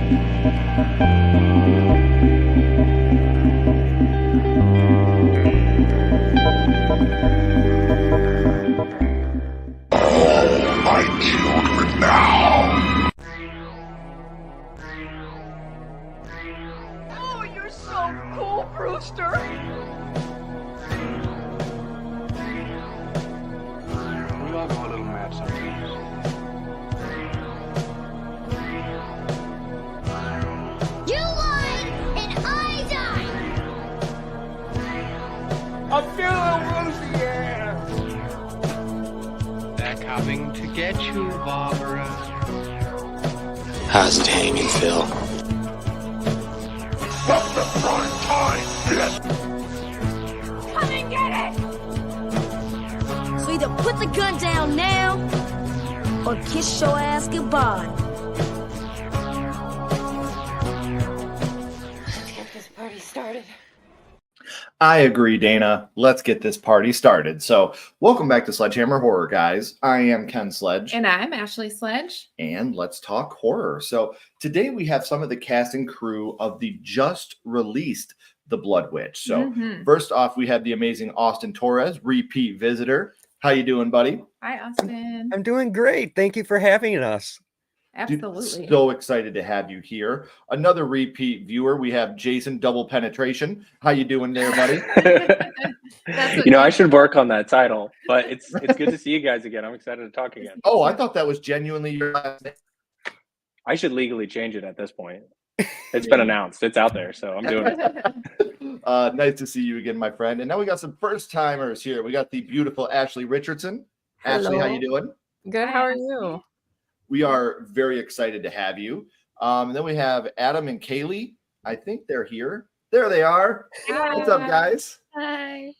My children now. Oh, you're so cool, Brewster. We all go a little mad sometimes. You lied and I died! I'm feeling woozy, yeah! They're coming to get you, Barbara. How's it hanging, Phil? From the prime time, bitch. Come and get it! So either put the gun down now, or kiss your ass goodbye. Let's get this party started. I agree, Dana. Let's get this party started. So, welcome back to Sledgehammer Horror, guys. I am Ken Sledge. And I'm Ashley Sledge. And let's talk horror. So, today we have some of the cast and crew of the just released The Blood Witch. So, first off, we have the amazing Austin Torres, repeat visitor. How you doing, buddy? Hi, Austin. I'm doing great. Thank you for having us. Absolutely. Dude, so excited to have you here. Another repeat viewer, we have Jason Double Penetration. How you doing there, buddy? I should work on that title, but it's good to see you guys again. I'm excited to talk again. Oh, I thought that was genuinely your last name. I should legally change it at this point. It's been announced. It's out there, so I'm doing it. Nice to see you again, my friend. And now we got some first timers here. We got the beautiful Ashley Richardson. Hello. Ashley, how you doing? Good. How are you? We are very excited to have you. And then we have Adam and Kaylee. I think they're here. There they are. Hi. What's up, guys? Hi.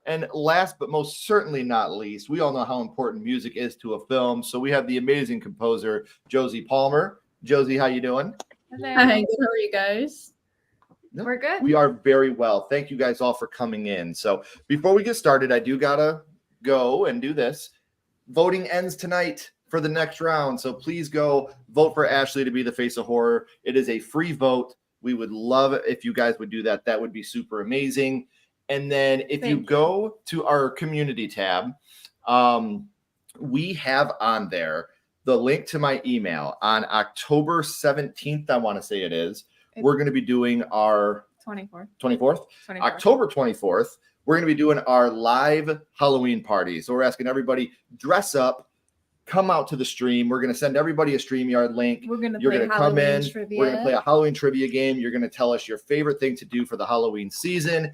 And last but most certainly not least, we all know how important music is to a film. So we have the amazing composer, Josie Palmer. Josie, how you doing? Hello. Hi, how are you guys? We're good. We are very well. Thank you guys all for coming in. So before we get started, I do gotta go and do this. Voting ends tonight for the next round. So please go vote for Ashley to be the face of horror. It is a free vote. We would love it if you guys would do that. That would be super amazing. And then if you go to our community tab, we have on there the link to my email. On October 17th, I want to say it is, we're going to be doing our 24th? October 24th, we're going to be doing our live Halloween party. So we're asking everybody, dress up, come out to the stream. We're going to send everybody a StreamYard link. We're going to You're play going to come in. Halloween trivia. We're going to play a Halloween trivia game. You're going to tell us your favorite thing to do for the Halloween season.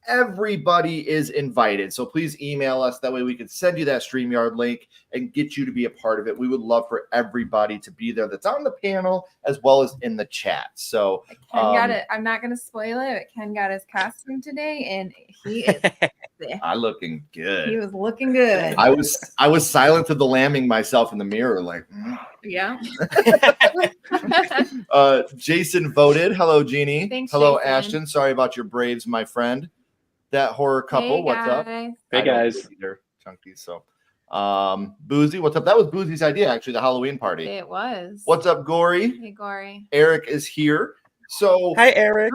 Everybody is invited. So please email us. That way we can send you that StreamYard link and get you to be a part of it. We would love for everybody to be there that's on the panel as well as in the chat. So Ken got it. I'm not going to spoil it, but Ken got his costume today, and he is I'm looking good. He was looking good. I was silent to the lambing myself in the mirror, like, Yeah. Jason voted. Hello, Jeannie. Thanks, hello, Jason. Ashton. Sorry about your Braves, my friend. That horror couple. Hey, what's up? guys. Hey, guys. They're chunky. So, Boozy, what's up? That was Boozy's idea, actually, the Halloween party. It was. What's up, Gory? Hey, Gory. Eric is here. So, Hi, Eric.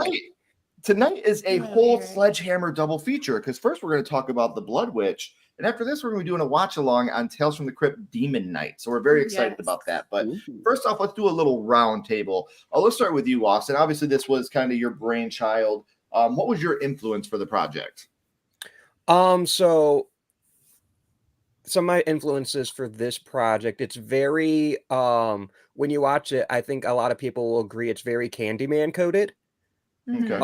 Tonight is a Hello, whole Eric. Sledgehammer double feature because first we're going to talk about The Blood Witch. And after this, we're going to be doing a watch along on Tales from the Crypt Demon Night. So we're very excited Yes. about that. But first off, let's do a little round table. Let's start with you, Austin. Obviously, this was kind of your brainchild. What was your influence for the project? So some of my influences for this project, it's very when you watch it, I think a lot of people will agree it's very Candyman coded. Okay.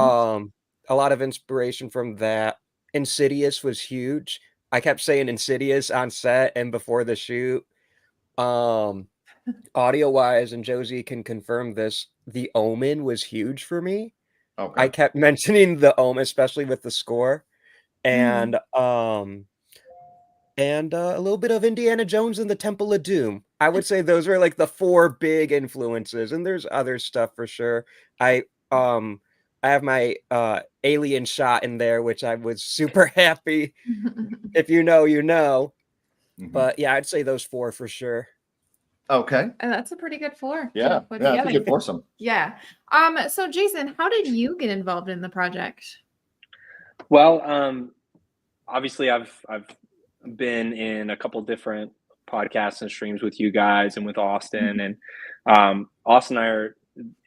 A lot of inspiration from that. Insidious was huge. I kept saying Insidious on set and before the shoot. Audio wise, and Josie can confirm this, The Omen was huge for me. Okay. I kept mentioning The Omen, especially with the score. And a little bit of Indiana Jones and the Temple of Doom. I would say those were like the four big influences, and there's other stuff for sure. I have my Alien shot in there, which I was super happy. If you know, you know. Mhm. But yeah, I'd say those four for sure. Okay. And that's a pretty good floor. to Yeah. put Yeah. That's a together. good foursome. Yeah. So Jason, how did you get involved in the project? Well, obviously I've been in a couple different podcasts and streams with you guys and with Austin, and Austin and I are.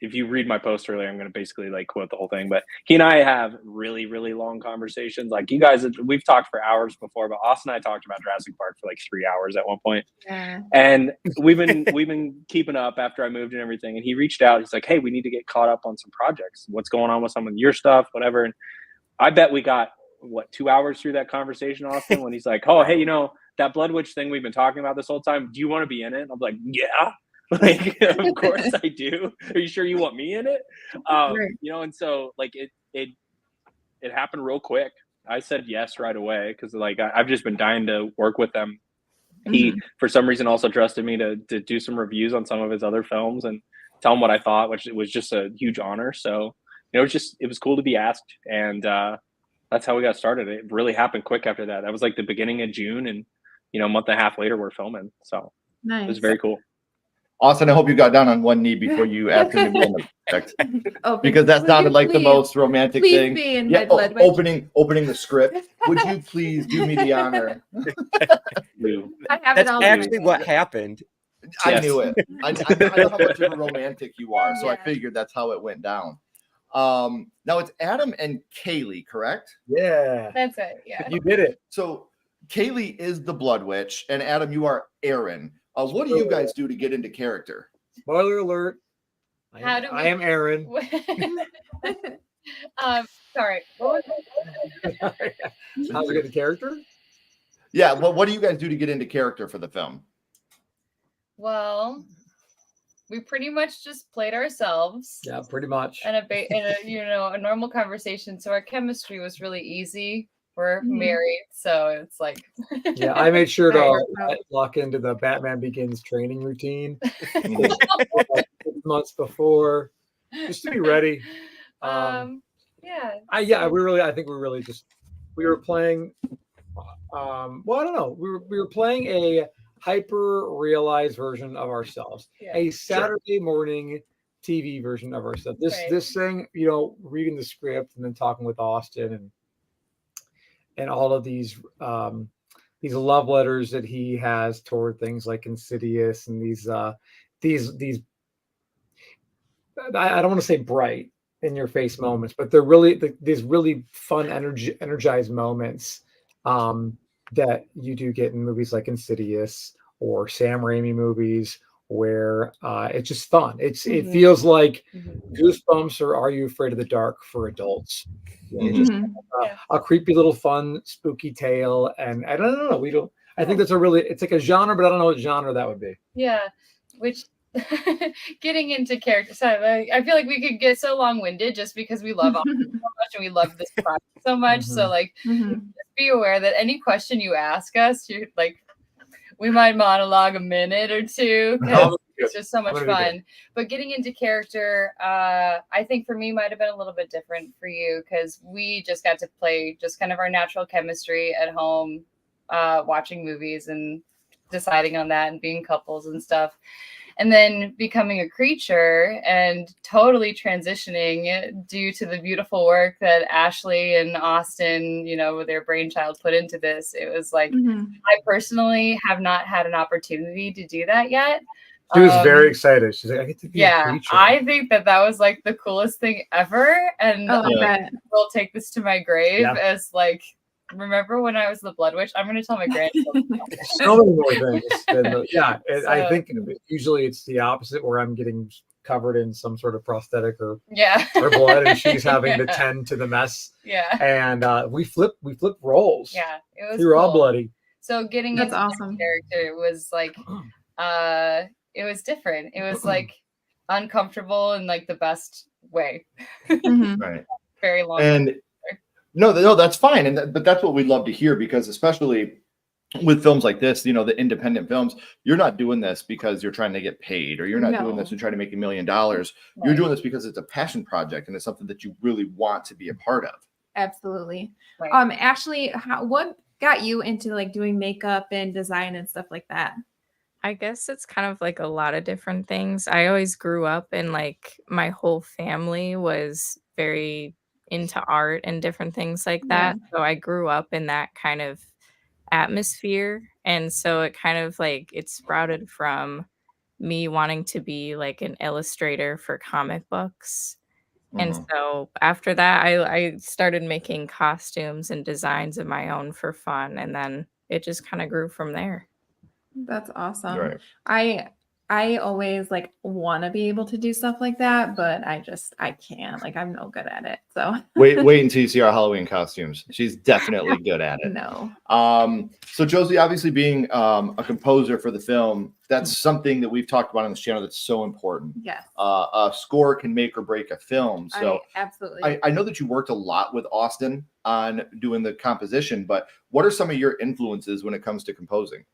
If you read my post earlier, I'm going to basically like quote the whole thing, but he and I have really, really long conversations. Like you guys, we've talked for hours before, but Austin and I talked about Jurassic Park for like 3 hours at one point. Yeah. And we've been keeping up after I moved and everything. And he reached out. He's like, "Hey, we need to get caught up on some projects. What's going on with some of your stuff, whatever." And I bet we got 2 hours through that conversation, Austin, when he's like, "Oh, hey, that Blood Witch thing we've been talking about this whole time. Do you want to be in it?" And I'm like, "Yeah." Like, of course I do. Are you sure you want me in it? And so like it happened real quick. I said yes right away because like I've just been dying to work with them. He for some reason also trusted me to do some reviews on some of his other films and tell him what I thought, which was just a huge honor. So it was cool to be asked, and that's how we got started. It really happened quick after that. That was like the beginning of June, and a month and a half later we're filming. So Nice. it was very cool. Austin, I hope you got down on one knee before you asked him to be in the project. Oh, Because that sounded like the most romantic please thing. be in Yeah, my Blood Witch. opening the script. Would you please do me the honor? I have That's it all. actually what happened. I Yes. knew it. I know how much of a romantic you are, so I Yeah. figured that's how it went down. Now it's Adam and Kaylee, correct? Yeah, That's it. Yeah. you did it. So Kaylee is the Blood Witch, and Adam, you are Aaron. What do you guys do to get into character? Spoiler alert. I am Aaron. Sorry. What was How's it get the character? Yeah, well, what do you guys do to get into character for the film? Well, we pretty much just played ourselves Yeah, pretty much. in a normal conversation. So our chemistry was really easy. We're Mhm. married, so it's like Yeah, I made sure Very to well. lock into the Batman Begins training routine 6 months before, just to be ready. yeah. I think we were playing. Well, I don't know. We were playing a hyper realized version of ourselves, Yeah. a Saturday morning TV version of ourselves. Right. This thing, reading the script and then talking with Austin and all of these love letters that he has toward things like Insidious and these I don't want to say bright in your face moments, but they're really these really fun energized moments that you do get in movies like Insidious or Sam Raimi movies where it's just fun. It feels like Goosebumps or Are You Afraid of the Dark for adults. Just a creepy little fun spooky tale, and I don't know. I think it's like a genre, but I don't know what genre that would be. Yeah, which getting into character, so I feel like we could get so long-winded just because we love Austin so much and we love this project so much. So like, just be aware that any question you ask us, you're like, we might monologue a minute or two because it's just so much fun. But getting into character, I think for me might have been a little bit different for you because we just got to play just kind of our natural chemistry at home, watching movies and deciding on that and being couples and stuff. And then becoming a creature and totally transitioning due to the beautiful work that Ashley and Austin, with their brainchild put into this. It was like, I personally have not had an opportunity to do that yet. She was very excited. She's like, I get to be a creature. I think that was like the coolest thing ever. And I will take this to my grave as like, remember when I was the Blood Witch? I'm going to tell my grandchildren. So many more things. I think usually it's the opposite where I'm getting covered in some sort of prosthetic or blood, and she's having to tend to the mess. Yeah. And we flip roles. Yeah, it was. You're all bloody. So getting into awesome character was like, it was different. It was like uncomfortable in like the best way. Right. Very long. And no, that's fine. But that's what we'd love to hear, because especially with films like this, the independent films, you're not doing this because you're trying to get paid, or you're not doing this to try to make $1 million. You're doing this because it's a passion project and it's something that you really want to be a part of. Absolutely. Right. Ashley, what got you into like doing makeup and design and stuff like that? I guess it's kind of like a lot of different things. I always grew up and like my whole family was very into art and different things like Yeah. that. So I grew up in that kind of atmosphere. And so it kind of like it sprouted from me wanting to be like an illustrator for comic books. And Mhm. so after that, I started making costumes and designs of my own for fun. And then it just kind of grew from there. That's awesome. Right. I always like want to be able to do stuff like that, but I can't. Like I'm no good at it. So Wait until you see our Halloween costumes. She's definitely good at it. no. So Josie, obviously being a composer for the film, that's something that we've talked about on this channel that's so important. Yes. A score can make or break a film. So absolutely. I know that you worked a lot with Austin on doing the composition, but what are some of your influences when it comes to composing?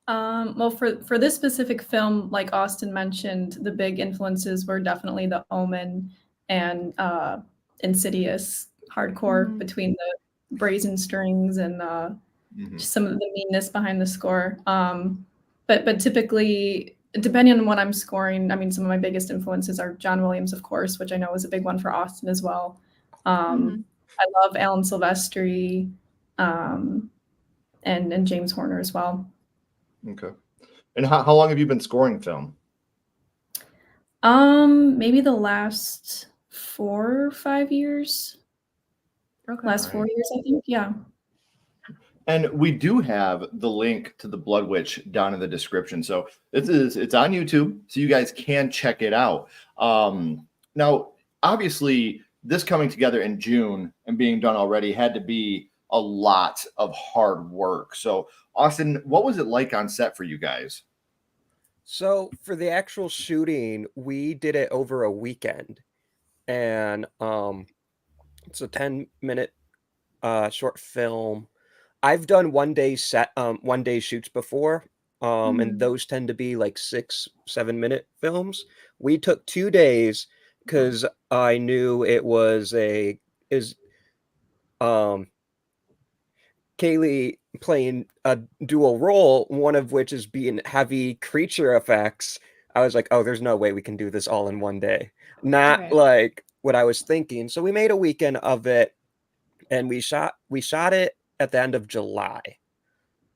Well, for this specific film, like Austin mentioned, the big influences were definitely The Omen and Insidious hardcore between the brazen strings and just some of the meanness behind the score. But typically, depending on what I'm scoring, I mean, some of my biggest influences are John Williams, of course, which I know was a big one for Austin as well. I love Alan Silvestri and James Horner as well. Okay. And how long have you been scoring film? Maybe the last 4 or 5 years. Okay. Last 4 years, I think. Yeah. And we do have the link to the Blood Witch down in the description. So it's on YouTube, so you guys can check it out. Now, obviously, this coming together in June and being done already had to be a lot of hard work. So, Austin, what was it like on set for you guys? So for the actual shooting, we did it over a weekend, and it's a 10-minute short film. I've done one day shoots before, and those tend to be like 6-7 minute films. We took 2 days because I knew it was Kaylee playing a dual role, one of which is being heavy creature effects. I was like, oh, there's no way we can do this all in one day. Not like what I was thinking. So we made a weekend of it, and we shot it at the end of July.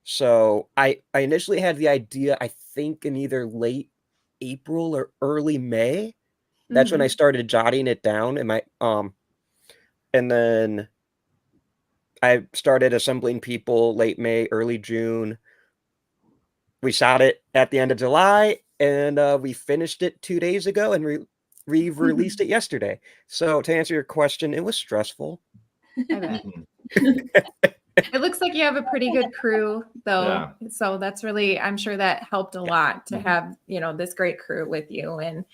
So I initially had the idea, I think in either late April or early May. That's when I started jotting it down in my and then I started assembling people late May, early June. We shot it at the end of July, and we finished it 2 days ago, and we released it yesterday. So to answer your question, it was stressful. I bet. It looks like you have a pretty good crew, though. Yeah. So that's really, I'm sure that helped a lot to have, this great crew with you. And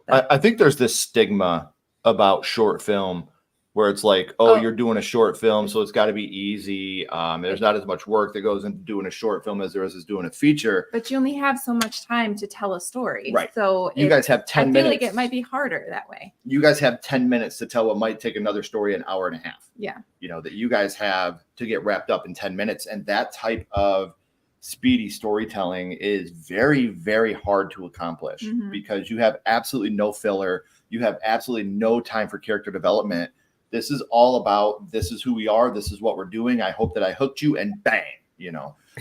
I think there's this stigma about short film where it's like, you're doing a short film, so it's got to be easy. There's not as much work that goes into doing a short film as there is doing a feature. But you only have so much time to tell a story. Right. So you guys have 10 minutes. I feel like it might be harder that way. You guys have 10 minutes to tell what might take another story an hour and a half. Yeah. That you guys have to get wrapped up in 10 minutes. And that type of speedy storytelling is very, very hard to accomplish because you have absolutely no filler. You have absolutely no time for character development. This is all about, this is who we are. This is what we're doing. I hope that I hooked you, and bang,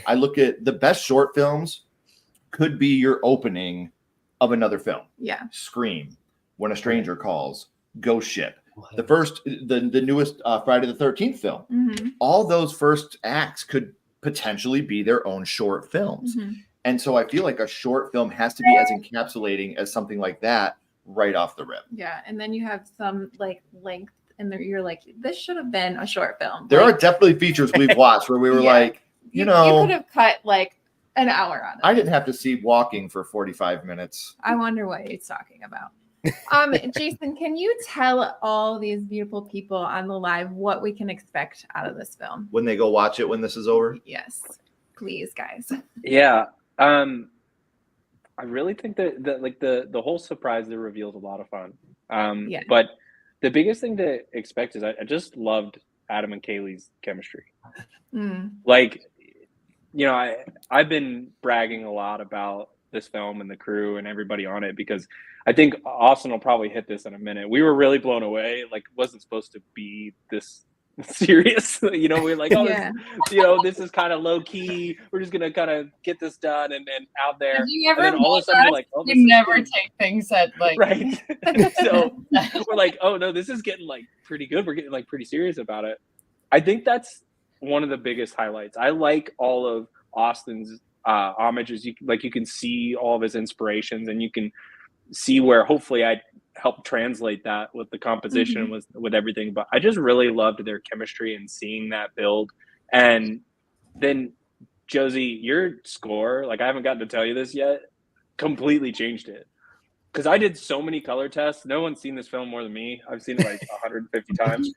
I look at the best short films could be your opening of another film. Yeah. Scream, When a Stranger Calls, Ghost Ship, the newest Friday the 13th film. All those first acts could potentially be their own short films. And so I feel like a short film has to be as encapsulating as something like that right off the rip. Yeah. And then you have some like length, and you're like, this should have been a short film. There are definitely features we've watched where we were like, you could have cut like an hour on it. I didn't have to see walking for 45 minutes. I wonder what he's talking about. Jason, can you tell all these beautiful people on the live what we can expect out of this film when they go watch it when this is over? Yes, please, guys. Yeah. I really think that the whole surprise, the reveal is a lot of fun. But the biggest thing to expect is I just loved Adam and Kaylee's chemistry. Like you know, I've been bragging a lot about this film and the crew and everybody on it because I think Austin will probably hit this in a minute. We were really blown away. Like, it wasn't supposed to be this serious. You know, we were like, oh, Yeah. this is kind of low key. We're just gonna kind of get this done and out there. Have you ever and then all of a sudden, we're like, oh, this you is never getting- take things at like right. So we're like, oh no, this is getting like pretty good. We're getting like pretty serious about it. I think that's one of the biggest highlights. I like all of Austin's homages. You can see all of his inspirations, and you can see where hopefully I helped translate that with the composition, with everything. But I just really loved their chemistry and seeing that build. And then Josie, your score, like I haven't gotten to tell you this yet, completely changed it. Because I did so many color tests. No one's seen this film more than me. I've seen it like 150 times.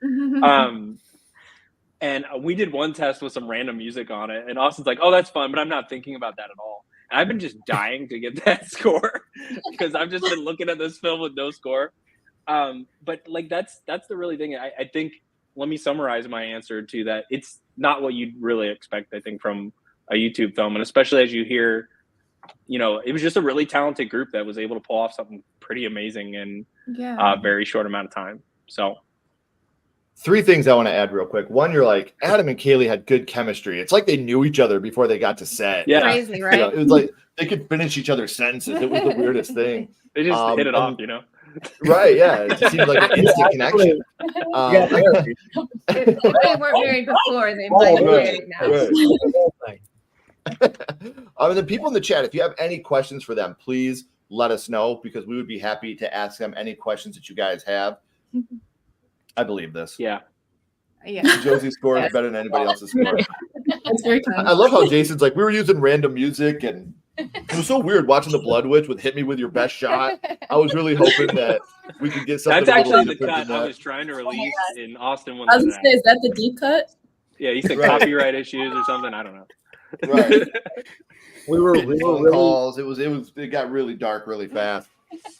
And we did one test with some random music on it. And Austin's like, oh, that's fun, but I'm not thinking about that at all. And I've been just dying to get that score because I've just been looking at this film with no score. But like that's the really thing. I think, let me summarize my answer to that. It's not what you'd really expect, I think, from a YouTube film. And especially as you hear, you know, it was just a really talented group that was able to pull off something pretty amazing in a very short amount of time. So 3 things I want to add real quick. One, you're like, Adam and Kaylee had good chemistry. It's like they knew each other before they got to set. Yeah. Crazy, right? You know, it was like they could finish each other's sentences. It was the weirdest thing. they just hit it off, you know? Right, yeah. It seemed like an instant connection. If they weren't married before, they might be married now. And the people in the chat, if you have any questions for them, please let us know because we would be happy to ask them any questions that you guys have. I believe this. Yeah. Josie's score is better than anybody else's score. That's very kind. I love how Jason's like, we were using random music and it was so weird watching the Blood Witch with Hit Me With Your Best Shot. I was really hoping that we could get something. That's a little actually the different cut than I that. was trying to release in Austin. I was gonna say, is that the deep cut? Yeah, you said Right. copyright issues or something. I don't know. Right. We were Phone really calls. It got really dark really fast.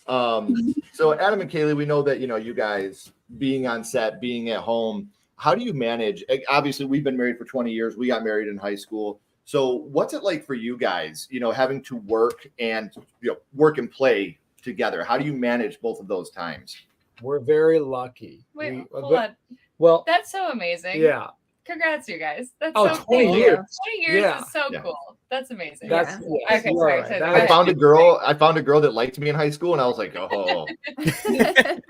So Adam and Kaylee, we know that, you know, you guys being on set, being at home, how do you manage? Obviously, we've been married for 20 years. We got married in high school. So what's it like for you guys, you know, having to work and, you know, work and play together? How do you manage both of those times? we're very lucky. Wait, hold on. Well, That's so amazing. yeah. Congrats, you guys. That's Oh, so 20 cool. years. 20 years Yeah. is so Yeah. cool. That's amazing. That's yes, Okay, you sorry. are So right. go I ahead. found a girl that liked me in high school, and I was like, oh,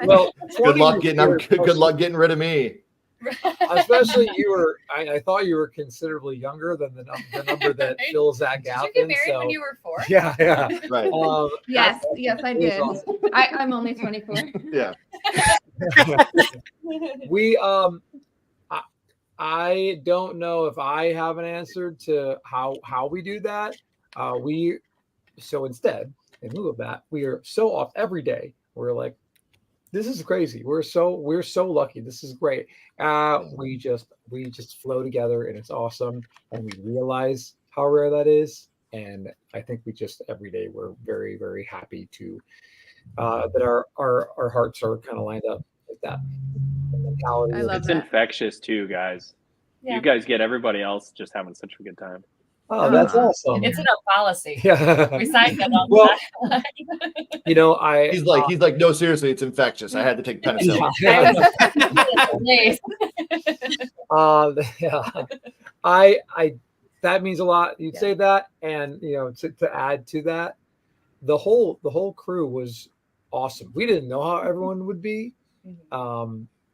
Well, good 20 luck getting years, good luck getting rid of me. especially you were. I thought you were considerably younger than the number that fills that Did gap. you get in, married so, when you were 4? Yeah, yeah. Right. Yes, I is did. awesome. I'm only 24. Yeah. We I don't know if I have an answer to how we do that. So instead, in lieu of that, we are so off every day. We're like, this is crazy. We're so lucky. This is great. We just flow together and it's awesome. And we realize how rare that is. And I think we just every day we're very, very happy to that our hearts are kind of lined up with that mentality. I love It's that. infectious too, guys. Yeah. You guys get everybody else just having such a good time. Oh, that's awesome. It's in our policy. Yeah. We signed that on Well, the you know, He's like, no, seriously, it's infectious. I had to take penicillin. Yeah. I that means a lot. You'd Yeah. say that, and you know, to add to that, the whole crew was awesome. We didn't know how everyone would be.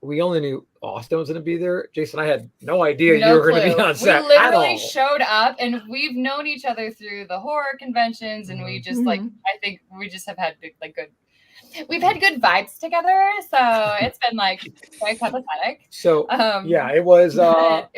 We only knew Austin was going to be there. Jason, I had no idea you were going to be on set We at literally all. showed up, and we've known each other through the horror conventions, and we just like I think we just have had good. We've had good vibes together, so it's been like quite sympathetic. So yeah, it was.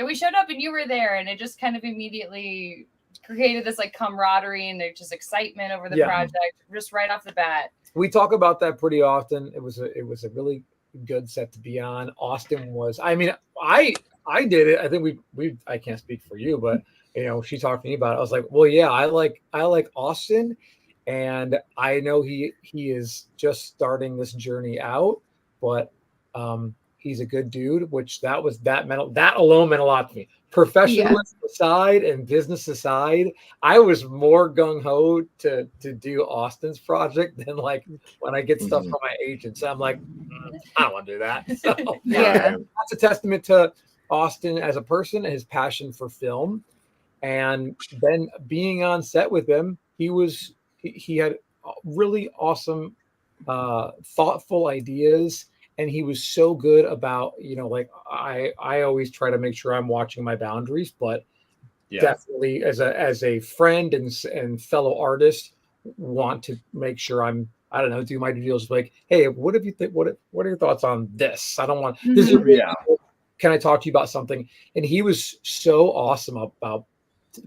We showed up, and you were there, and it just kind of immediately created this like camaraderie and just excitement over the project, just right off the bat. We talk about that pretty often. It was a really good set to be on. Austin was. I mean, I did it. I think we. I can't speak for you, but you know, she talked to me about it. I was like, well, yeah, I like Austin, and I know he is just starting this journey out, but he's a good dude. Which that alone meant a lot to me. professionalism aside and business aside, I was more gung ho to do Austin's project than like when I get stuff from my agents. I'm like, I don't want to do that. So that's a testament to Austin as a person, his passion for film, and then being on set with him, he had really awesome, thoughtful ideas. And he was so good about, like I always try to make sure I'm watching my boundaries, but definitely as a friend and fellow artist, want to make sure I don't know, do my due diligence. Like, hey, what have you think? What are your thoughts on this? I don't want this. Can I talk to you about something? And he was so awesome about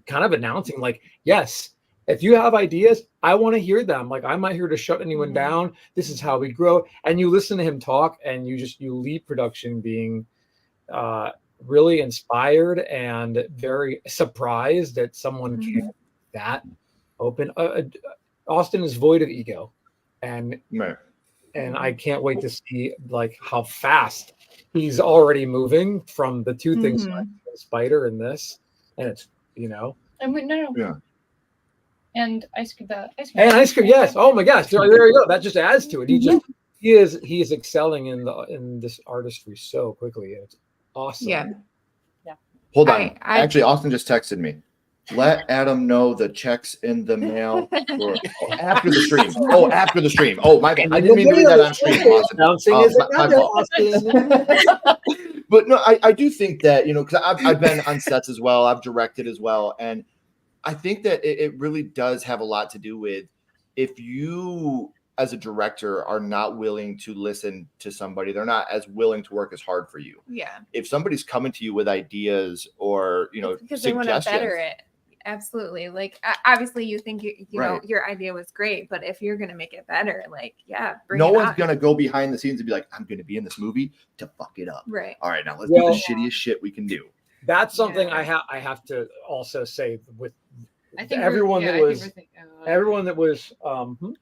kind of announcing, like, yes, if you have ideas, I want to hear them. Like, I'm not here to shut anyone down. This is how we grow. And you listen to him talk, and you leave production being really inspired and very surprised that someone can that open. Austin is void of ego, and I can't wait to see like how fast he's already moving from the two things, like Spider and this, and it's And and ice cream. And ice cream, yes. Oh my gosh, there you go. That just adds to it. He is excelling in this artistry so quickly. It's awesome. Yeah. Hold on. Actually, Austin just texted me. Let Adam know the check's in the mail after the stream. Oh, after the stream. Oh, my bad. I didn't mean to read that on stream, Austin. My fault. But no, I do think that, because I've been on sets as well. I've directed as well. And I think that it really does have a lot to do with if you, as a director, are not willing to listen to somebody, they're not as willing to work as hard for you. Yeah. If somebody's coming to you with ideas or, because they want to better it. Absolutely. Like, obviously you think, your idea was great, but if you're going to make it better, like, bring no it one's going to go behind the scenes and be like, I'm going to be in this movie to fuck it up. Right. All right, now let's do the shittiest shit we can do. That's something I have to also say with everyone that was no,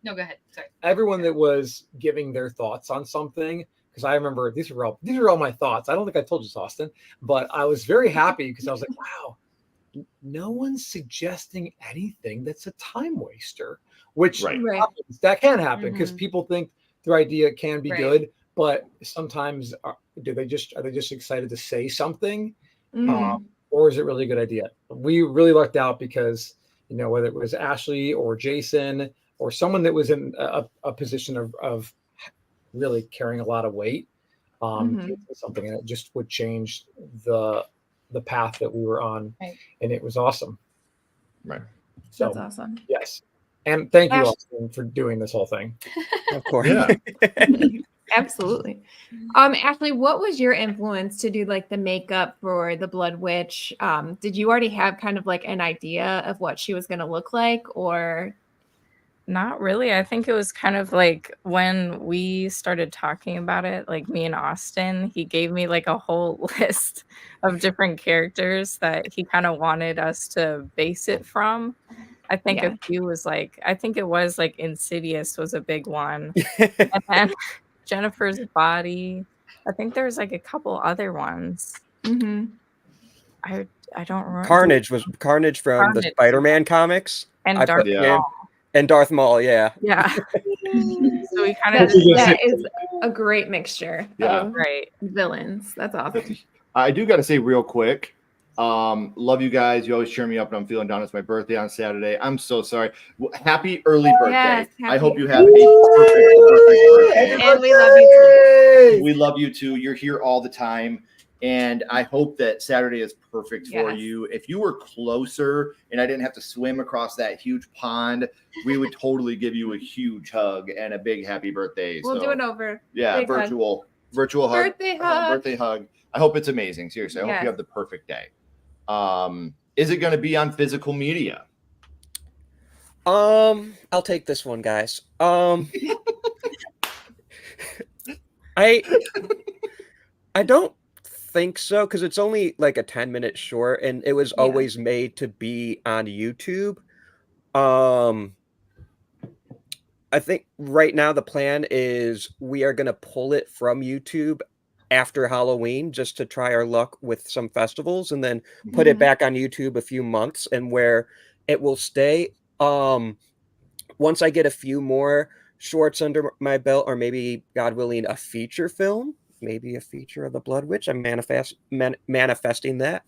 go ahead. Sorry. Everyone that was giving their thoughts on something, because I remember these are all my thoughts. I don't think I told you this, Austin, but I was very happy because I was like, wow, no one's suggesting anything that's a time waster, which happens. That can happen because people think their idea can be good, but sometimes are they just excited to say something? Or is it really a good idea? We really lucked out because, whether it was Ashley or Jason or someone that was in a position of really carrying a lot of weight, something, and it just would change the path that we were on. And it was awesome. Right. So, that's awesome. Yes. And thank you, Austin, for doing this whole thing. Of course. Yeah. Absolutely. Ashley, what was your influence to do like the makeup for the Blood Witch? Did you already have kind of like an idea of what she was going to look like, or? Not really. I think it was kind of like when we started talking about it, like me and Austin, he gave me like a whole list of different characters that he kind of wanted us to base it from. I think a few was like, I think it was like Insidious was a big one. And then Jennifer's Body. I think there's like a couple other ones. I don't remember. Carnage from the Spider-Man comics. And Darth Maul. And Darth Maul, yeah. Yeah. So we kind of that is a great mixture of villains. That's awesome. I do got to say real quick, love you guys. You always cheer me up when I'm feeling down. It's my birthday on Saturday. I'm so sorry. Happy early birthday. Yes, I hope you have a perfect birthday. And we love you too. We love you too. You're here all the time. And I hope that Saturday is perfect for you. If you were closer and I didn't have to swim across that huge pond, we would totally give you a huge hug and a big happy birthday. We'll do it over. Yeah, big virtual hug. Birthday hug. Birthday hug. I hope it's amazing. Seriously, I hope you have the perfect day. Is it going to be on physical media? I'll take this one, guys. I don't think so, because it's only like a 10-minute short, and it was always made to be on YouTube. I think right now the plan is we are going to pull it from YouTube after Halloween just to try our luck with some festivals, and then put it back on YouTube a few months, and where it will stay. Once I get a few more shorts under my belt, or maybe, God willing, a feature film, maybe a feature of the Blood Witch, I'm manifesting that.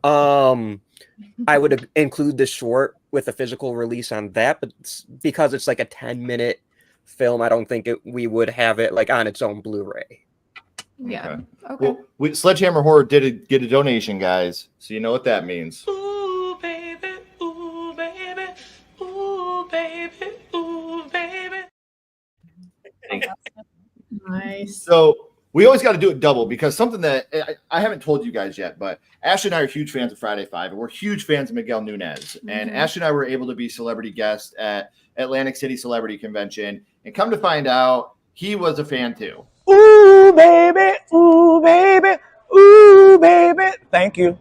I would include the short with a physical release on that, but because it's like a 10-minute film, I don't think we would have it like on its own Blu-ray. Yeah. Okay. Well, Sledgehammer Horror did get a donation, guys, so you know what that means. Ooh, baby. Ooh, baby. Ooh, baby. Ooh, baby. Nice. So we always got to do it double, because something that I haven't told you guys yet, but Ashley and I are huge fans of Friday 5, and we're huge fans of Miguel Nunez. And Ashley and I were able to be celebrity guests at Atlantic City Celebrity Convention, and come to find out, he was a fan too. Ooh, baby. Ooh, baby. Ooh, baby. Thank you.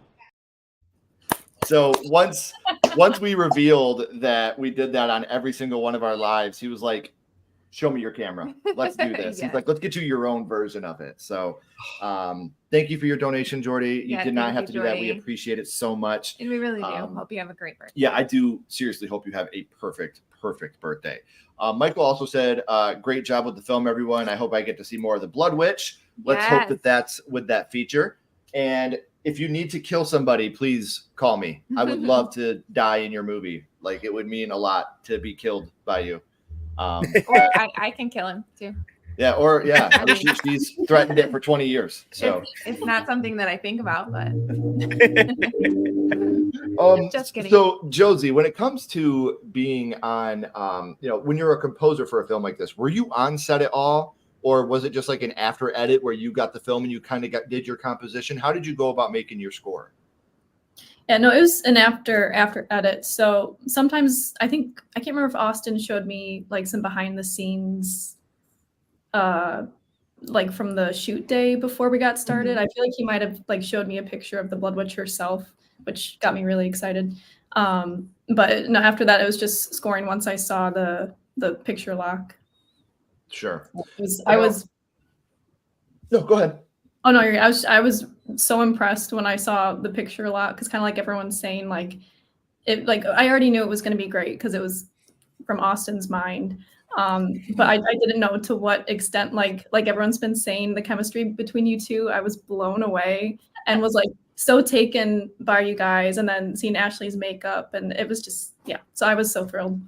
So once we revealed that we did that on every single one of our lives, he was like, show me your camera. Let's do this. Yeah. He's like, let's get you your own version of it. So thank you for your donation, Jordy. You did not have to do that. We appreciate it so much. And we really do. Hope you have a great birthday. Yeah, I do seriously hope you have a perfect birthday. Michael also said, great job with the film, everyone. I hope I get to see more of the Blood Witch. Let's hope that that's with that feature. And if you need to kill somebody, please call me. I would love to die in your movie. Like, it would mean a lot to be killed by you. Or I can kill him too. Yeah, or she's threatened it for 20 years. So it's not something that I think about, but just kidding. So Josie, when it comes to being on, when you're a composer for a film like this, were you on set at all, or was it just like an after edit where you got the film and you kind of did your composition? How did you go about making your score? Yeah, no, it was an after edit. So sometimes I can't remember if Austin showed me like some behind the scenes, like from the shoot day before we got started. I feel like he might have like showed me a picture of the Blood Witch herself, which got me really excited. But no, after that it was just scoring once I saw the picture lock. Sure. No, go ahead. Oh no, I was so impressed when I saw the picture a lot, because kind of like everyone's saying, like it, like I already knew it was going to be great because it was from Austin's mind, but I didn't know to what extent, like everyone's been saying, the chemistry between you two. I was blown away and was like so taken by you guys, and then seeing Ashley's makeup, and it was just so I was so thrilled.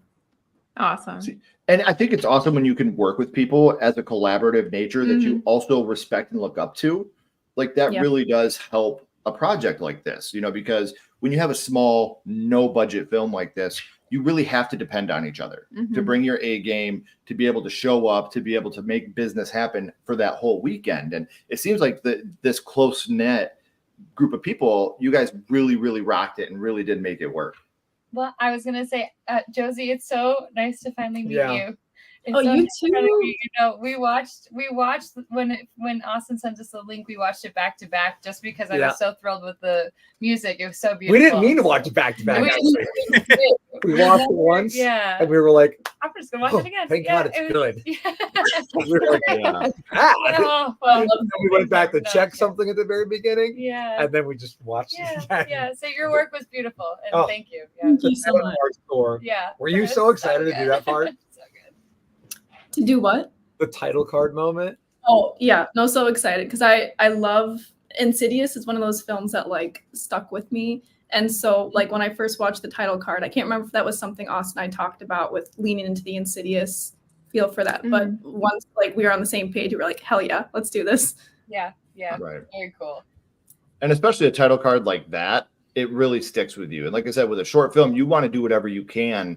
Awesome. And I think it's awesome when you can work with people as a collaborative nature that you also respect and look up to. Like that really does help a project like this, because when you have a small, no budget film like this, you really have to depend on each other to bring your A game, to be able to show up, to be able to make business happen for that whole weekend. And it seems like this close knit group of people, you guys really, really rocked it and really did make it work. Well, I was gonna say, Josie, it's so nice to finally meet you. It's so you nice to finally too. meet you. We watched when Austin sent us the link. We watched it back to back just because I was so thrilled with the music. It was so beautiful. We didn't mean to watch it back to back. We watched it once, and we were like, I'm just gonna watch it again. Thank God it's good. Yeah. We were like, Well, we went back to check something at the very beginning. Yeah. And then we just watched it again. Yeah. So your work was beautiful, and thank you. Yeah. Thank you so much. Score. Yeah. Were you so excited to do that part? So good. To do what? The title card moment. Oh yeah, no, so excited because I love Insidious. Is one of those films that like stuck with me. And so like when I first watched the title card, I can't remember if that was something Austin and I talked about with leaning into the Insidious feel for that. But once like we were on the same page, we were like, hell yeah, let's do this. Yeah. Right. Very cool. And especially a title card like that, it really sticks with you. And like I said, with a short film, you want to do whatever you can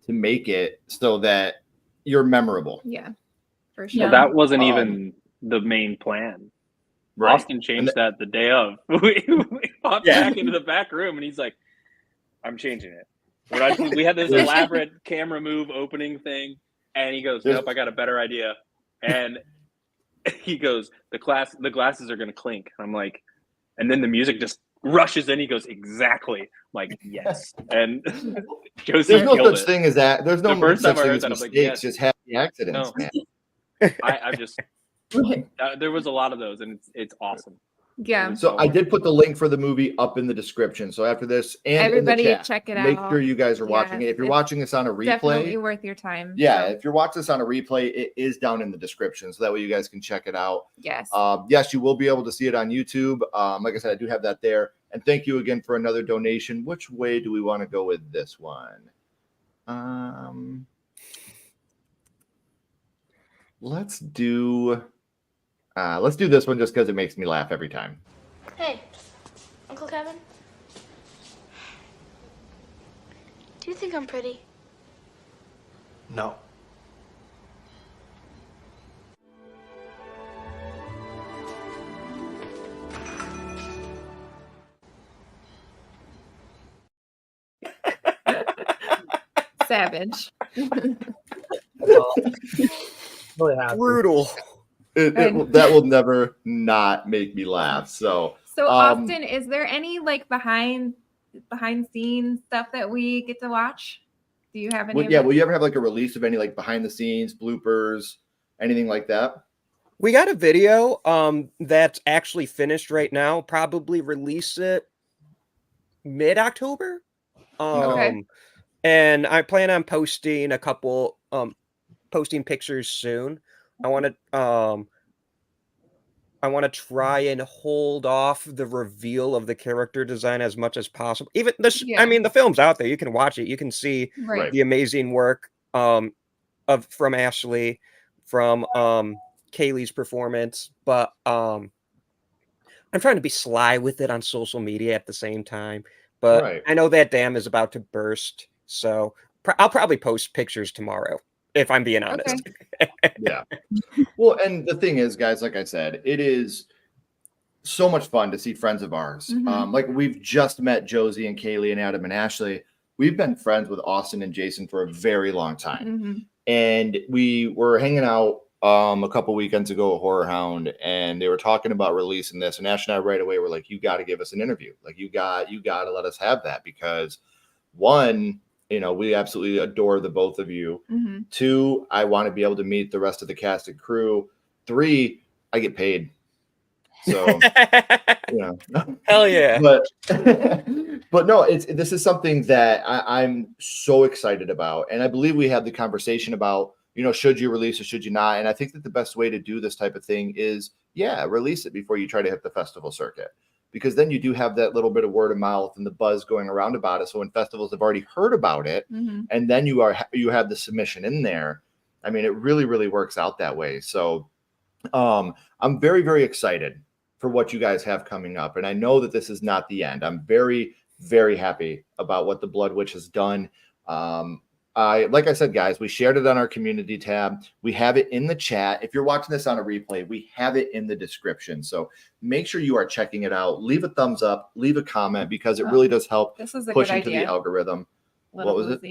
to make it so that you're memorable. Yeah, for sure. Well, that wasn't even the main plan. Right. Austin changed that the day of. We popped back into the back room, and he's like, "I'm changing it." We had this elaborate camera move opening thing, and he goes, "Nope, I got a better idea." And he goes, "The glasses are going to clink." I'm like, and then the music just rushes in. He goes, "Exactly." I'm like, yes. And Josie, there's no such thing as that. There's no the first such time I thing heard as that, I was mistakes, like, yes. just happy accidents, man. I just There was a lot of those, and it's awesome. Yeah. So I did put the link for the movie up in the description. So after this, and Everybody in the chat, check it make out. sure you guys are watching it. If you're It's watching this on a replay, definitely worth your time. yeah, So, if you're watching this on a replay, it is down in the description, so that way you guys can check it out. yes. Yes, you will be able to see it on YouTube. Like I said, I do have that there. And thank you again for another donation. Which way do we want to go with this one? Let's do this one just because it makes me laugh every time. Hey, Uncle Kevin. Do you think I'm pretty? No. Savage. Brutal. That will never not make me laugh. So Austin, is there any like behind scenes stuff that we get to watch? Do you have any? Will you ever have like a release of any like behind the scenes bloopers, anything like that? We got a video that's actually finished right now. Probably release it mid-October. Okay. And I plan on posting a couple posting pictures soon. I want to try and hold off the reveal of the character design as much as possible. Even this, I mean, the film's out there. You can watch it. You can see the amazing work from Ashley, from Kaylee's performance. But I'm trying to be sly with it on social media at the same time. But I know that dam is about to burst, so I'll probably post pictures tomorrow, if I'm being honest. Yeah. Well, and the thing is, guys, like I said, it is so much fun to see friends of ours. Like we've just met Josie and Kaylee and Adam and Ashley. We've been friends with Austin and Jason for a very long time. And we were hanging out a couple weekends ago at Horror Hound, and they were talking about releasing this. And Ash and I right away were like, you got to give us an interview. Like you got to let us have that, because one, we absolutely adore the both of you. Two, I want to be able to meet the rest of the cast and crew. Three, I get paid. So, hell yeah. But no, this is something that I'm so excited about. And I believe we had the conversation about, should you release it, should you not? And I think that the best way to do this type of thing is, release it before you try to hit the festival circuit. Because then you do have that little bit of word of mouth and the buzz going around about it. So when festivals have already heard about it, and then you have the submission in there, I mean, it really, really works out that way. So I'm very, very excited for what you guys have coming up. And I know that this is not the end. I'm very, very happy about what the Blood Witch has done. Like I said, guys, we shared it on our community tab. We have it in the chat. If you're watching this on a replay, we have it in the description. So make sure you are checking it out. Leave a thumbs up, leave a comment, because it really does help push into the algorithm. What was it?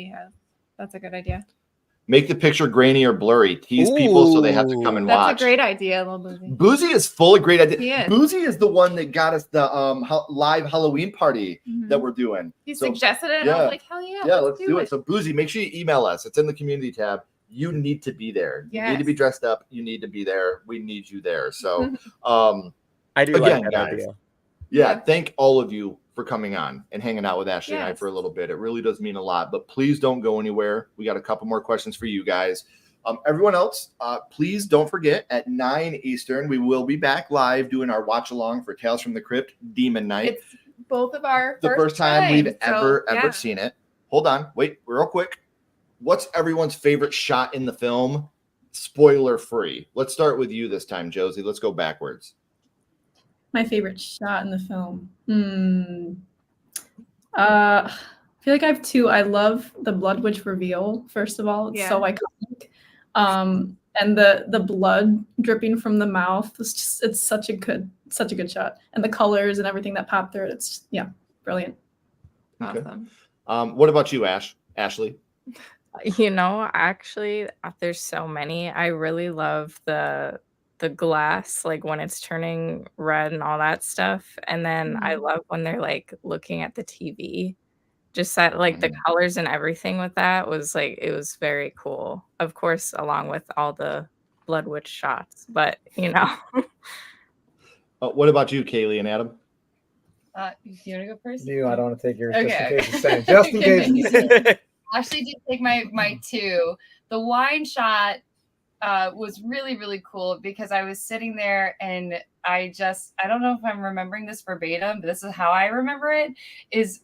That's a good idea. Make the picture grainy or blurry. Tease people so they have to come and watch. That's a great idea, little Boozy. Boozy is full of great ideas. He is. Boozy is the one that got us the live Halloween party that we're doing. He suggested it, and I was like, hell yeah. Yeah, let's do it. So Boozy, make sure you email us. It's in the community tab. You need to be there. You need to be dressed up. You need to be there. We need you there. So I do again, like that guys, idea. Yeah, thank all of you for coming on and hanging out with Ashley and I for a little bit. It really does mean a lot. But please don't go anywhere. We got a couple more questions for you guys. Everyone else, please don't forget at 9 Eastern, we will be back live doing our watch along for Tales from the Crypt Demon Night. It's both of our the first time we've ever yeah. seen it. Hold on, wait, real quick. What's everyone's favorite shot in the film? Spoiler free. Let's start with you this time, Josie. Let's go backwards. My favorite shot in the film. I feel like I have two. I love the Blood Witch reveal. First of all, it's so iconic. And the blood dripping from the mouth it's such a good shot. And the colors and everything that pop through it, it's brilliant. Awesome. What about you, Ashley? Actually, there's so many. I really love the glass, like when it's turning red and all that stuff. And then I love when they're like looking at the TV. Just that, like the colors and everything with that was like, it was very cool. Of course, along with all the Blood Witch shots, but you know. What about you, Kaylee and Adam? You want to go first? I don't want to take yours Okay, just in okay. case it's same. Just in case. It's Ashley did take my two. The wine shot was really, really cool because I was sitting there and I don't know if I'm remembering this verbatim, but this is how I remember it, is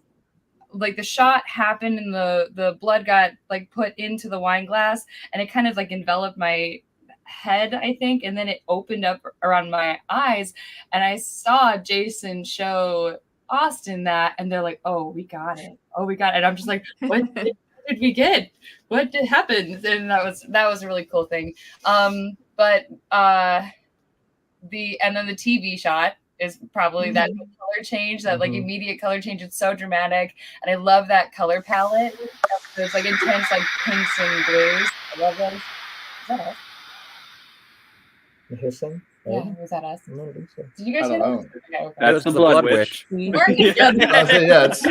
like the shot happened and the blood got like put into the wine glass and it kind of like enveloped my head, I think, and then it opened up around my eyes and I saw Jason show Austin that, and they're like, oh, we got it. And I'm just like, what did we get? What did happen? And that was a really cool thing. But then the TV shot is probably that color change, that like immediate color change. It's so dramatic, and I love that color palette. There's like intense like pinks and blues. I love those. Is that us? hissing. Yeah, was that us? I don't think so. Did you guys hear that? Okay. That's the Blood Witch. We're Yeah, it's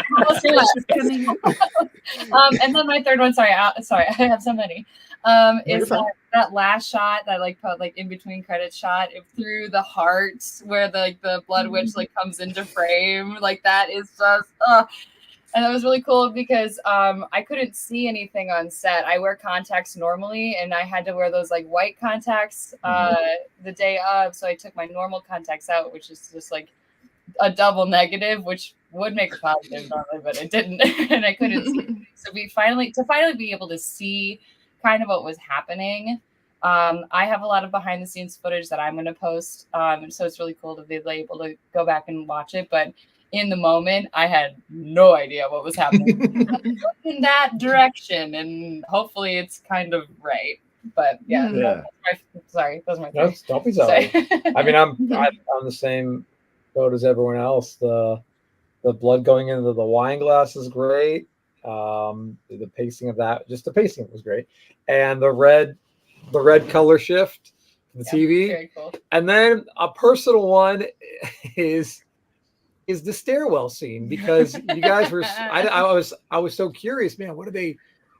and then my third one, sorry, I have so many. Is that last shot, that like put like in between credits shot through the heart where the Blood Witch like comes into frame. Like that is just and that was really cool because I couldn't see anything on set. I wear contacts normally, and I had to wear those like white contacts the day of. So I took my normal contacts out, which is just like a double negative, which would make a positive normally, but it didn't, and I couldn't see. So finally be able to see kind of what was happening. I have a lot of behind the scenes footage that I'm going to post, so it's really cool to be able to go back and watch it. But in the moment, I had no idea what was happening in that direction, and hopefully it's kind of right. But yeah, those are my three. Don't be sorry. I mean, I'm the same boat as everyone else. The blood going into the wine glass is great. The pacing of that, just the pacing was great, and the red color shift, the TV, very cool. And then a personal one is the stairwell scene, because you guys were I was so curious, man. What are they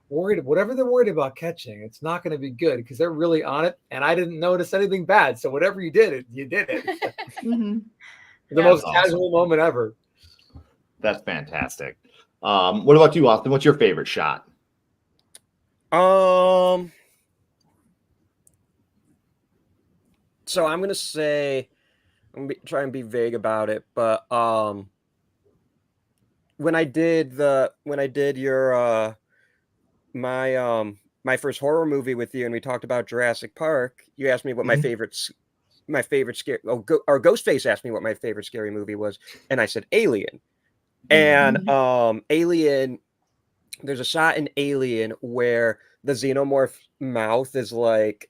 worried? Whatever they're worried about catching, it's not going to be good because they're really on it, and I didn't notice anything bad. So whatever you did it. The most casual moment ever. That's fantastic. What about you, Austin? What's your favorite shot? So I'm gonna say, I'm gonna try and be vague about it, but when I did your my first horror movie with you, and we talked about Jurassic Park, you asked me what my favorite scary. Or Ghostface asked me what my favorite scary movie was, and I said Alien. And Alien, there's a shot in Alien where the xenomorph mouth is like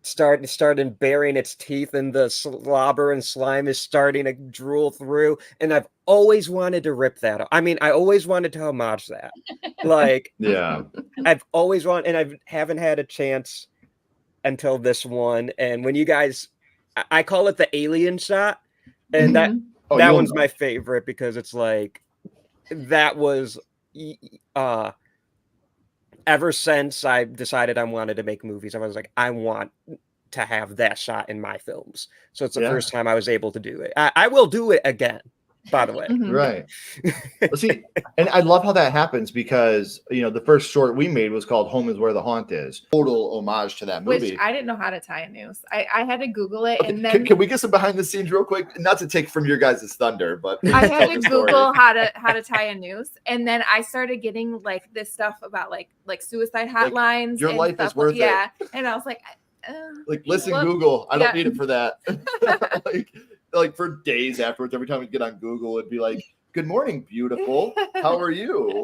starting burying its teeth, and the slobber and slime is starting to drool through. And I've always wanted to rip that off. I mean, I always wanted to homage that. Like, yeah, I've always wanted, and I haven't had a chance until this one. And when you guys, I call it the Alien shot, and that one's my favorite because it's like, that was ever since I decided I wanted to make movies, I was like, I want to have that shot in my films. So it's the first time I was able to do it. I will do it again, by the way. Right. Well, see, and I love how that happens because, the first short we made was called Home is Where the Haunt Is. Total homage to that movie. Which I didn't know how to tie a noose. I had to Google it. Okay, And then can we get some behind the scenes real quick? Not to take from your guys' thunder, but I had to Google how to tie a noose. And then I started getting like this stuff about like suicide hotlines. Your and life stuff. is worth it. Yeah. And I was like, listen, Google, I don't need it for that. like for days afterwards, every time we get on Google, it'd be like, good morning, beautiful. How are you?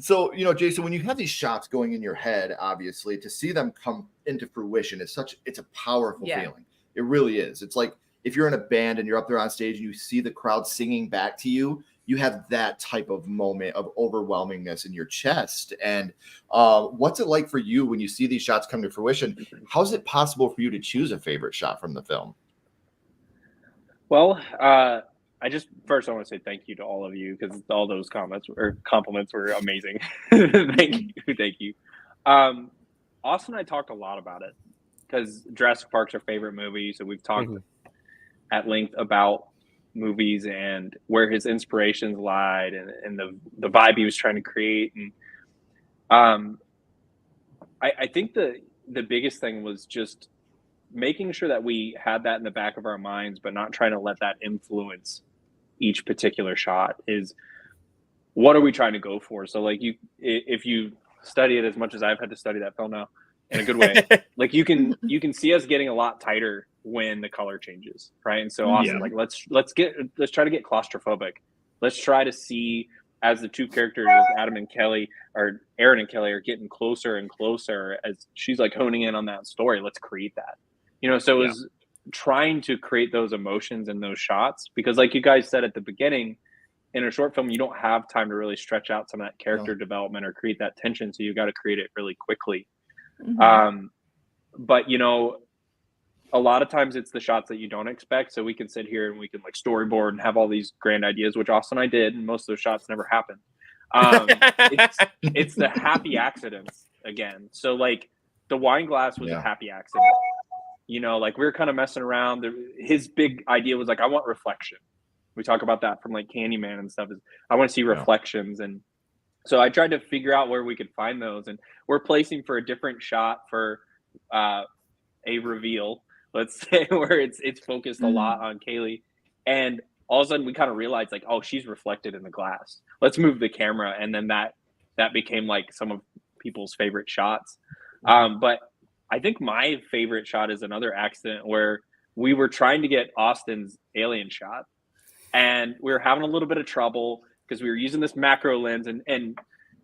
So, Jason, when you have these shots going in your head, obviously, to see them come into fruition it's a powerful feeling. It really is. It's like if you're in a band and you're up there on stage and you see the crowd singing back to you, you have that type of moment of overwhelmingness in your chest. And what's it like for you when you see these shots come to fruition? How is it possible for you to choose a favorite shot from the film? Well, I want to say thank you to all of you because all those compliments were amazing. Thank you. Austin and I talked a lot about it because Jurassic Park's our favorite movie. So we've talked at length about movies and where his inspirations lied and the vibe he was trying to create. And I think the biggest thing was just making sure that we had that in the back of our minds, but not trying to let that influence each particular shot. Is what are we trying to go for? So like if you study it as much as I've had to study that film now in a good way, like you can see us getting a lot tighter when the color changes, right? And so Austin, like let's try to get claustrophobic. Let's try to see as the two characters, Adam and Kelly, or Aaron and Kelly, are getting closer and closer as she's like honing in on that story. Let's create that, so it was trying to create those emotions in those shots, because like you guys said at the beginning, in a short film, you don't have time to really stretch out some of that character development or create that tension. So you got to create it really quickly. But a lot of times it's the shots that you don't expect. So we can sit here and we can like storyboard and have all these grand ideas, which Austin and I did, and most of those shots never happened. It's the happy accidents again. So like the wine glass was a happy accident. Like we were kind of messing around. His big idea was like, I want reflection. We talk about that from like Candyman and stuff. Is I want to see reflections, and so I tried to figure out where we could find those. And we're placing for a different shot for a reveal, let's say, where it's focused a lot on Kaylee, and all of a sudden we kind of realized like, oh, she's reflected in the glass. Let's move the camera, and then that became like some of people's favorite shots. But I think my favorite shot is another accident where we were trying to get Austin's alien shot. And we were having a little bit of trouble because we were using this macro lens, and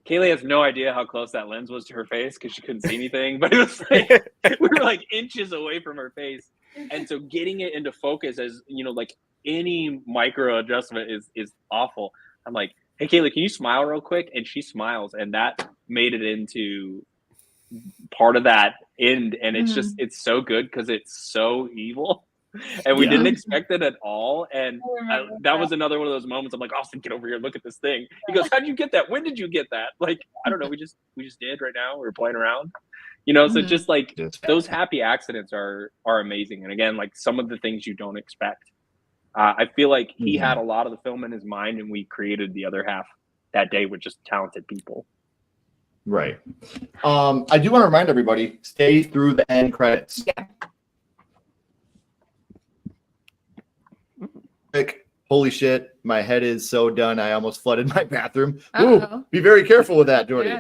Kaylee has no idea how close that lens was to her face because she couldn't see anything. But it was like we were like inches away from her face, and so getting it into focus, as like any micro adjustment is awful. I'm like, hey Kaylee, can you smile real quick? And she smiles, and that made it into part of that end, and it's so good because it's so evil. And we didn't expect it at all. And that was another one of those moments. I'm like, Austin, get over here. Look at this thing. He goes, how'd you get that? When did you get that? Like, I don't know. We just did right now. We were playing around, so just like those happy accidents are amazing. And again, like some of the things you don't expect. I feel like he had a lot of the film in his mind, and we created the other half that day with just talented people. Right. I do want to remind everybody, stay through the end credits. Yeah. Holy shit, my head is so done. I almost flooded my bathroom. Ooh, be very careful with that, Jordy.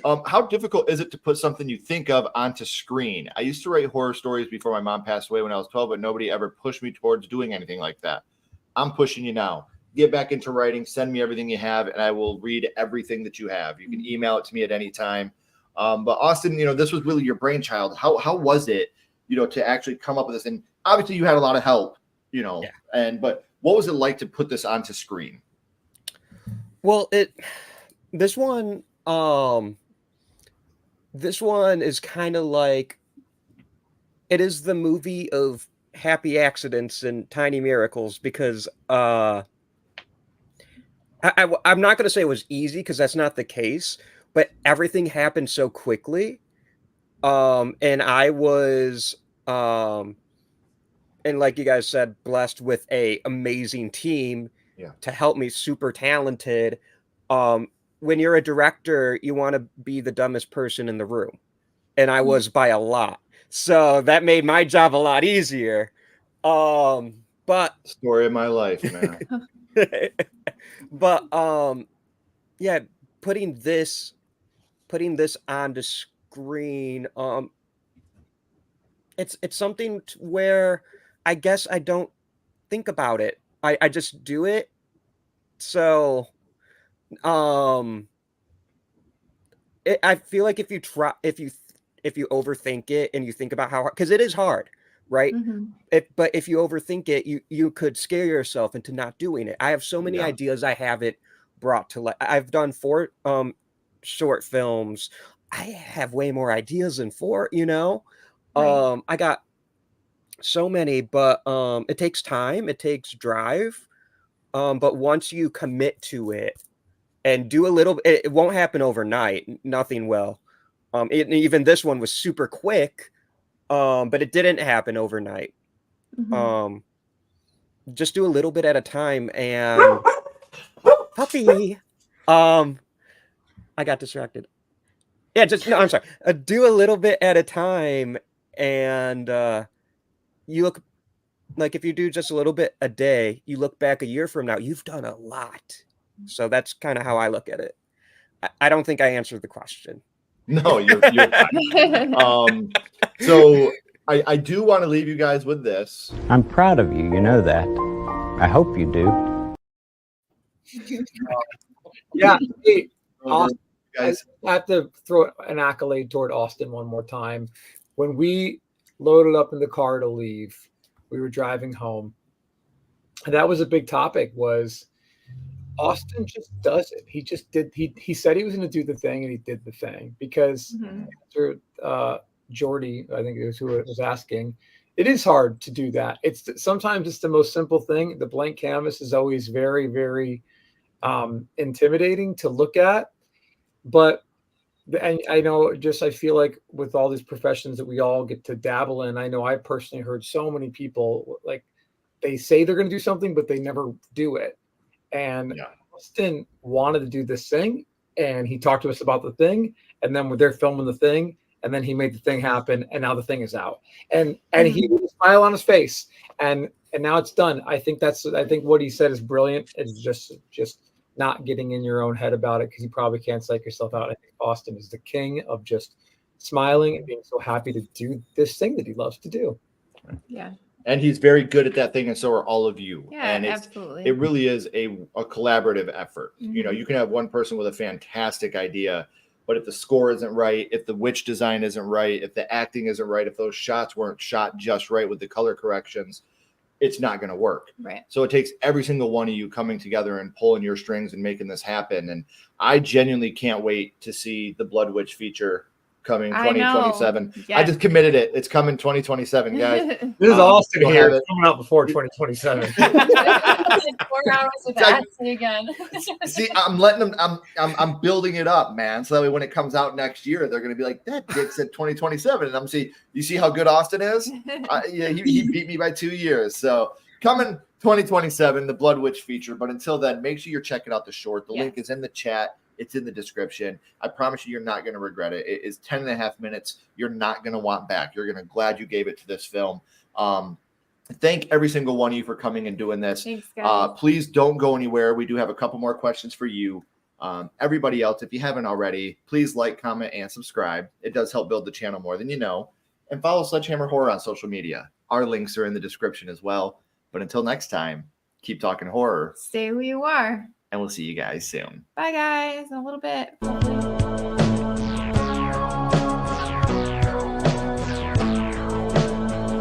How difficult is it to put something you think of onto screen? I used to write horror stories before my mom passed away when I was 12, but nobody ever pushed me towards doing anything like that. I'm pushing you now. Get back into writing. Send me everything you have, and I will read everything that you have. You can email it to me at any time. But Austin, this was really your brainchild. How was it, to actually come up with this? And obviously you had a lot of help, but what was it like to put this onto screen? Well, this one is kind of like, it is the movie of happy accidents and tiny miracles, because I'm not going to say it was easy, because that's not the case, but everything happened so quickly. And I was, and like you guys said, blessed with a amazing team to help me, super talented. When you're a director, you want to be the dumbest person in the room. And I was by a lot. So that made my job a lot easier. But story of my life, man. But yeah, putting this on the screen, it's something where I guess I don't think about it. I just do it. So I feel like if you overthink it and you think about how hard, because it is hard, right? But if you overthink it, you could scare yourself into not doing it. I have so many ideas I haven't brought to life. I've done 4 short films. I have way more ideas than 4, I got so many, but it takes time, it takes drive. But once you commit to it and do a little, it won't happen overnight. Nothing will. Even this one was super quick, but it didn't happen overnight. Just do a little bit at a time, and puppy. I got distracted. Yeah, I'm sorry. Do a little bit at a time, and you look like, if you do just a little bit a day, you look back a year from now, you've done a lot. So that's kind of how I look at it. I don't think I answered the question. No, you're fine. So I do want to leave you guys with this. I'm proud of you. You know that. I hope you do. Yeah. Hey, Austin, guys, I have to throw an accolade toward Austin one more time. When we loaded up in the car to leave, we were driving home, and that was a big topic. Was Austin just does it? He just did. He said he was going to do the thing, and he did the thing. Because Jordy, I think it was who was asking, it is hard to do that. Sometimes it's the most simple thing. The blank canvas is always very, very intimidating to look at, but and I know, I feel like with all these professions that we all get to dabble in, I know I personally heard so many people, like, they say they're going to do something, but they never do it. And Austin wanted to do this thing, and he talked to us about the thing, and then they're filming the thing, and then he made the thing happen, and now the thing is out, and he with a smile on his face, and now it's done. I think what he said is brilliant. It's just not getting in your own head about it, because you probably can't psych yourself out. I think Austin is the king of just smiling and being so happy to do this thing that he loves to do. Yeah. And he's very good at that thing, and so are all of you. Yeah, and absolutely. It really is a collaborative effort. You know, you can have one person with a fantastic idea, but if the score isn't right, if the witch design isn't right, if the acting isn't right, if those shots weren't shot just right with the color corrections, it's not going to work. Right. So it takes every single one of you coming together and pulling your strings and making this happen. And I genuinely can't wait to see the Blood Witch feature coming 2027. Yes. I just committed it. It's coming 2027, guys. This is Austin you'll here. have it. It's coming out before 2027. 4 hours of Ashley again. See, I'm letting them. I'm building it up, man. So that way, when it comes out next year, they're going to be like, "That dick said 2027," and I'm see. You see how good Austin is? Yeah, he beat me by 2 years. So coming 2027, the Blood Witch feature. But until then, make sure you're checking out the short. The link is in the chat. It's in the description. I promise you're not going to regret it. It is 10.5 minutes. You're not going to want back. You're going to glad you gave it to this film. Thank every single one of you for coming and doing this. Thanks, guys. Please don't go anywhere. We do have a couple more questions for you. Everybody else, if you haven't already, please like, comment, and subscribe. It does help build the channel more than you know. And follow Sledgehammer Horror on social media. Our links are in the description as well. But until next time, keep talking horror. Stay who you are. And we'll see you guys soon. Bye, guys. In a little bit.